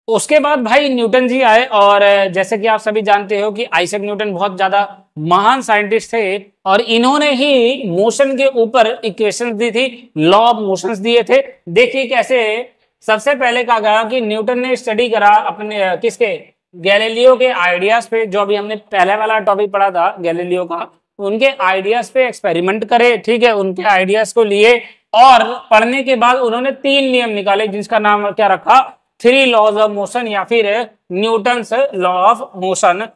उसके बाद भाई न्यूटन जी आए, और जैसे कि आप सभी जानते हो कि आइजैक न्यूटन बहुत ज्यादा महान साइंटिस्ट थे, और इन्होंने ही मोशन के ऊपर इक्वेशंस दी थी, लॉ ऑफ मोशंस दिए थे। देखिए कैसे सबसे पहले कहा गया कि न्यूटन ने स्टडी करा अपने किसके, गैलीलियो के आइडियाज पे, जो अभी हमने पहले वाला टॉपिक पढ़ा था गैलीलियो का, उनके आइडियाज पे एक्सपेरिमेंट करे, ठीक है, उनके आइडियाज को लिए, और पढ़ने के बाद उन्होंने 3 नियम निकाले जिसका नाम क्या रखा, 3 लॉज ऑफ मोशन, या फिर न्यूटन्स लॉ ऑफ मोशन।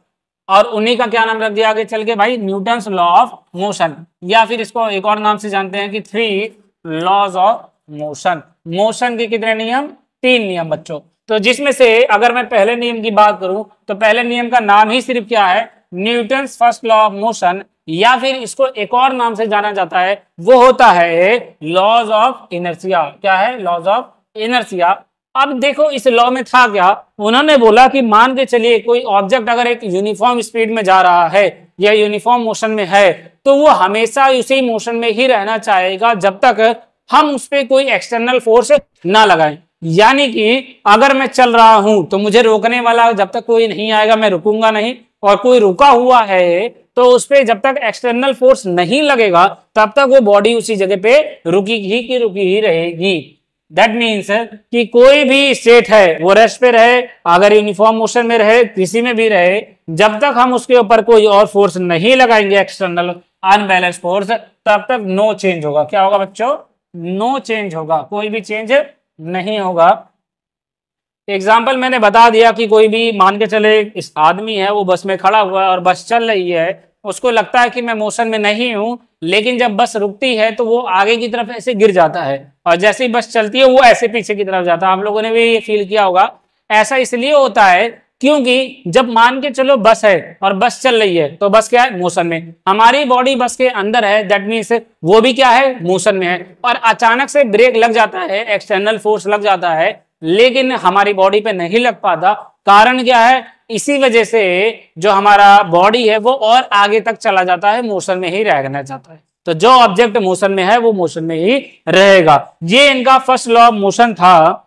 और उन्हीं का क्या नाम रख दिया आगे चल के भाई, न्यूटन्स लॉ ऑफ मोशन, या फिर इसको एक और नाम से जानते हैं कि 3 लॉज ऑफ मोशन। मोशन के कितने नियम, 3 नियम बच्चों। तो जिसमें से अगर मैं पहले नियम की बात करूं तो पहले नियम का नाम ही सिर्फ क्या है, Newton's first law of motion, या फिर इसको एक और नाम से जाना जाता है, वो होता है लॉज ऑफ इनर्शिया। क्या है, लॉज ऑफ इनर्शिया। अब देखो इस लॉ में था क्या, उन्होंने बोला कि मान के चलिए कोई ऑब्जेक्ट अगर एक यूनिफॉर्म स्पीड में जा रहा है या यूनिफॉर्म मोशन में है, तो वो हमेशा उसी मोशन में ही रहना चाहेगा जब तक हम उस पर कोई एक्सटर्नल फोर्स ना लगाएं। यानी कि अगर मैं चल रहा हूं तो मुझे रोकने वाला जब तक कोई नहीं आएगा मैं रुकूंगा नहीं, और कोई रुका हुआ है तो उस पर जब तक एक्सटर्नल फोर्स नहीं लगेगा तब तक वो बॉडी उसी जगह पे रुकी ही रहेगी। दैट मीन्स कि कोई भी स्टेट है वो रेस्ट पे रहे, अगर यूनिफॉर्म मोशन में रहे, किसी में भी रहे, जब तक हम उसके ऊपर कोई और फोर्स नहीं लगाएंगे एक्सटर्नल अनबैलेंस फोर्स, तब तक नो चेंज होगा। क्या होगा बच्चों, नो चेंज होगा, कोई भी चेंज नहीं होगा। एग्जाम्पल मैंने बता दिया कि कोई भी मान के चले इस आदमी है, वो बस में खड़ा हुआ है और बस चल रही है, उसको लगता है कि मैं मोशन में नहीं हूं, लेकिन जब बस रुकती है तो वो आगे की तरफ ऐसे गिर जाता है, और जैसे ही बस चलती है वो ऐसे पीछे की तरफ जाता है। हम लोगों ने भी ये फील किया होगा। ऐसा इसलिए होता है क्योंकि जब मान के चलो बस है और बस चल रही है तो बस क्या है, मोशन में, हमारी बॉडी बस के अंदर है, दैट मीन्स वो भी क्या है, मोशन में है, और अचानक से ब्रेक लग जाता है, एक्सटर्नल फोर्स लग जाता है, लेकिन हमारी बॉडी पे नहीं लग पाता। कारण क्या है, इसी वजह से जो हमारा बॉडी है वो और आगे तक चला जाता है, मोशन में ही रहना चाहता है। तो जो ऑब्जेक्ट मोशन में है वो मोशन में ही रहेगा। ये इनका फर्स्ट लॉ ऑफ मोशन था।